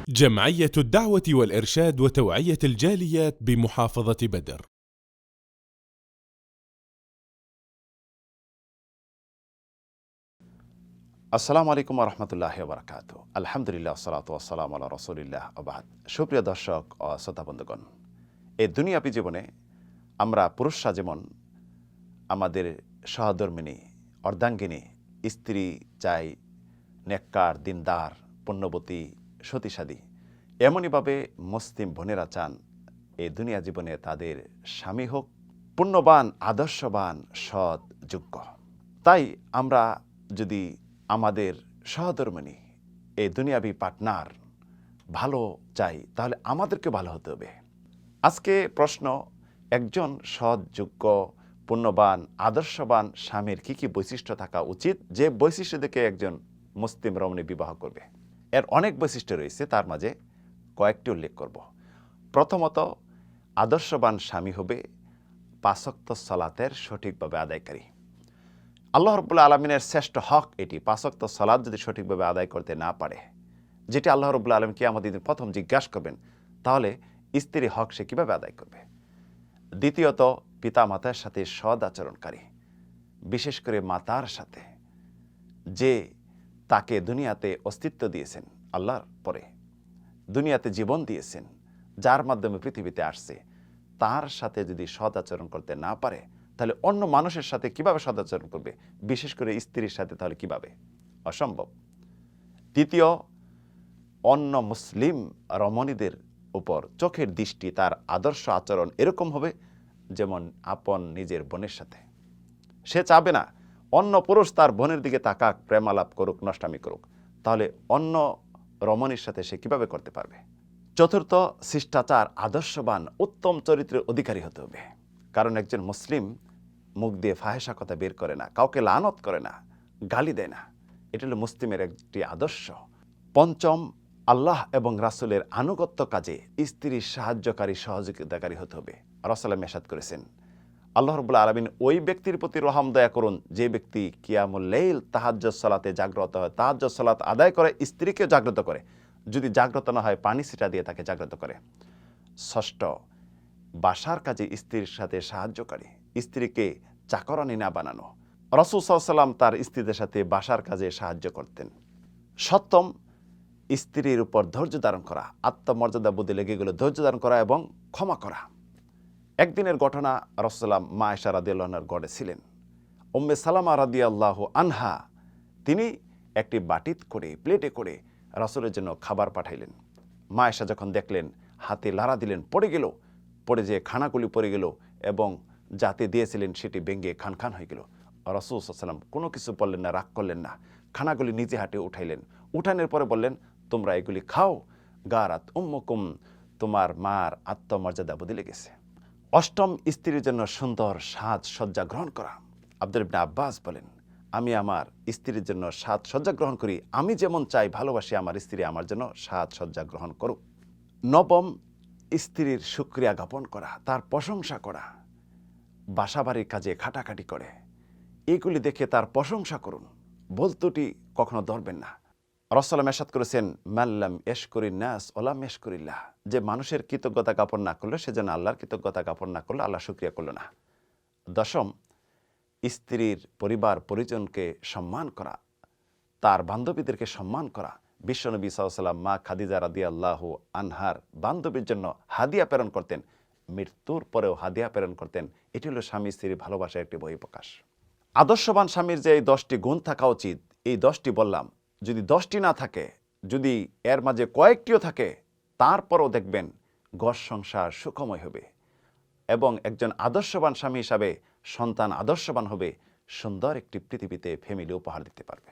جمعية الدعوة والإرشاد وتوعية الجاليات بمحافظة بدر. আসসালামু আলাইকুম ওয়া রাহমাতুল্লাহি ওয়া বারাকাতুহু। আলহামদুলিল্লাহ ওয়াসসালাতু ওয়াসসালামু আলা রাসূলিল্লাহ ওয়া বা'দ। সুপ্রিয় দর্শক ও শ্রোতা বন্ধুগণ, এই দুনিয়াবী জীবনে আমরা পুরুষরা যেমন আমাদের সহধর্মিণী, অর্ধাঙ্গিনী স্ত্রী চাই নেককার, দিনদার, পুণ্যবতী, সতীসাধী, এমনইভাবে মুসলিম বোনেরা চান এই দুনিয়া জীবনে তাদের স্বামী হোক পুণ্যবান, আদর্শবান, সৎ, যোগ্য। তাই আমরা যদি আমাদের সহধর্মিণী এই দুনিয়াবী পার্টনার ভালো চাই, তাহলে আমাদেরকে ভালো হতে হবে। আজকে প্রশ্ন, একজন সৎ, যোগ্য, পুণ্যবান, আদর্শবান স্বামীর কি কি বৈশিষ্ট্য থাকা উচিত, যে বৈশিষ্ট্য দেখে একজন মুসলিম রমণী বিবাহ করবে। এর অনেক বৈশিষ্ট্য রয়েছে, তার মাঝে কয়েকটি উল্লেখ করব। প্রথমত, আদর্শবান স্বামী হবে 5 ওয়াক্ত সালাতের সঠিকভাবে আদায়কারী। আল্লাহ রাব্বুল আলামিনের শ্রেষ্ঠ হক এটি। 5 ওয়াক্ত সালাত যদি সঠিকভাবে আদায় করতে না পারে, যেটি আল্লাহ রাব্বুল আলামিন কিয়ামত দিন প্রথম জিজ্ঞাসা করবেন, তাহলে স্ত্রীর হক সে কীভাবে আদায় করবে? দ্বিতীয়ত, পিতা মাতার সাথে সৎ আচরণকারী, বিশেষ করে মাতার সাথে, যে তাকে দুনিয়াতে অস্তিত্ব দিয়েছেন, আল্লাহর পরে দুনিয়াতে জীবন দিয়েছেন, যার মাধ্যমে পৃথিবীতে আসছে, তার সাথে যদি সৎ আচরণ করতে না পারে, তাহলে অন্য মানুষের সাথে কিভাবে সদাচরণ করবে? বিশেষ করে স্ত্রীর সাথে তাহলে কিভাবে? অসম্ভব। তৃতীয়, অন্য মুসলিম রমণীদের উপর চোখের দৃষ্টি, তার আদর্শ আচরণ এরকম হবে যেমন আপন নিজের বোনের সাথে। সে চাবে না অন্য পুরুষ তার বোনের দিকে তাকাক, প্রেমালাপ করুক, নষ্টামি করুক। তাহলে অন্য রমণীর সাথে সে কিভাবে করতে পারবে? চতুর্থ, শিষ্টাচার, আদর্শবান, উত্তম চরিত্রের অধিকারী হতে হবে। কারণ একজন মুসলিম মুখ দিয়ে ফাহেসা কথা বের করে না, কাউকে লানত করে না, গালি দেয় না। এটা হলো মুসলিমের একটি আদর্শ। পঞ্চম, আল্লাহ এবং রাসূলের আনুগত্য কাজে স্ত্রীর সাহায্যকারী, সহযোগিতাকারী হতে হবে। রাসূল মেসাদ করেছেন, আল্লাহ রাব্বুল আলামিন ওই ব্যক্তির প্রতি রহম দয়া করুন যে ব্যক্তি কিয়ামুল লাইল, তাহাজ্জুদ সালাতে জাগ্রত হয়, তাহাজ্জুদ সালাত আদায় করে, স্ত্রীকে জাগ্রত করে। যদি জাগ্রত না হয়, পানি ছিটা দিয়ে তাকে জাগ্রত করে। ষষ্ঠ, বাসার কাজে স্ত্রীর সাথে সাহায্যকারী, স্ত্রীকে চাকরানী না বানানো। রাসূল সাল্লাল্লাহু আলাইহি ওয়াসাল্লাম তার স্ত্রীদের সাথে বাসার কাজে সাহায্য করতেন। সপ্তম, স্ত্রীর উপর ধৈর্য ধারণ করা, আত্মমর্যাদা বোধে লেগে গেলে ধৈর্য ধারণ করা এবং ক্ষমা করা। একদিনের ঘটনা, রাসূলুল্লাহ মা আয়েশা রাদিয়াল্লাহু আনহার ঘরে ছিলেন। উম্মে সালামা রাদিয়াল্লাহু আনহা তিনি একটি বাটিতে করে, প্লেটে করে রাসূলের জন্য খাবার পাঠাইলেন। মা আয়েশা যখন দেখলেন, হাতে লাড়া দিলেন, পড়ে গেল, পড়ে যেয়ে খানাগুলি পড়ে গেল এবং যাতে দিয়েছিলেন সেটি ভেঙে খান খান হয়ে গেল। রাসূল সাল্লাল্লাহু আলাইহি ওয়াসাল্লাম কোনো কিছু বললেন না, রাগ করলেন না। খানাগুলি নিজে হাতে উঠাইলেন। উঠানোর পরে বললেন, তোমরা এগুলি খাও, গারাত উম্মুকুম, তোমার মার আত্মমর্যাদা বোধে লেগেছে। অষ্টম, স্ত্রীর জন্য সুন্দর সাজসজ্জা গ্রহণ করা। আব্দুল্লাহ ইবনে আব্বাস বলেন, আমি আমার স্ত্রীর জন্য সাজসজ্জা গ্রহণ করি, আমি যেমন চাই ভালোবাসি আমার স্ত্রী আমার জন্য সাজসজ্জা গ্রহণ করুক। নবম, স্ত্রীর শুকরিয়া জ্ঞাপন করা, তার প্রশংসা করা। বাসাবাড়ির কাজে খাটাখাটি করে, এগুলি দেখে তার প্রশংসা করুন, বলতুটি কখনো ধরবেন না। রাসূল মেসাদ করেছেন, মাল্লাম ইয়াশকুরিন নাস ওয়ালাম ইয়াশকুরিল্লাহ, যে মানুষের কৃতজ্ঞতা জ্ঞাপন না করলে সে যেন আল্লাহর কৃতজ্ঞতা জ্ঞাপন না করলে আল্লাহ শুকরিয়া করল না। দশম, স্ত্রীর পরিবার পরিজনকে সম্মান করা, তার বান্ধবীদেরকে সম্মান করা। বিশ্বনবী সাল্লাল্লাহু আলাইহি ওয়াসাল্লাম মা খাদিজা রাদিয়াল্লাহু আনহার বান্ধবীর জন্য হাদিয়া প্রেরণ করতেন, মৃত্যুর পরেও হাদিয়া প্রেরণ করতেন। এটি হলো স্বামী স্ত্রীর ভালোবাসার একটি বহিঃপ্রকাশ। আদর্শবান স্বামীর যে এই 10টি গুণ থাকা উচিত, এই 10টি বললাম। যদি 10টি না থাকে, যদি এর মাঝে কয়েকটিও থাকে, তারপরও দেখবেন ঘর সংসার সুখময় হবে এবং একজন আদর্শবান স্বামী হিসাবে সন্তান আদর্শবান হবে, সুন্দর একটি পৃথিবীতে ফ্যামিলি উপহার দিতে পারবে।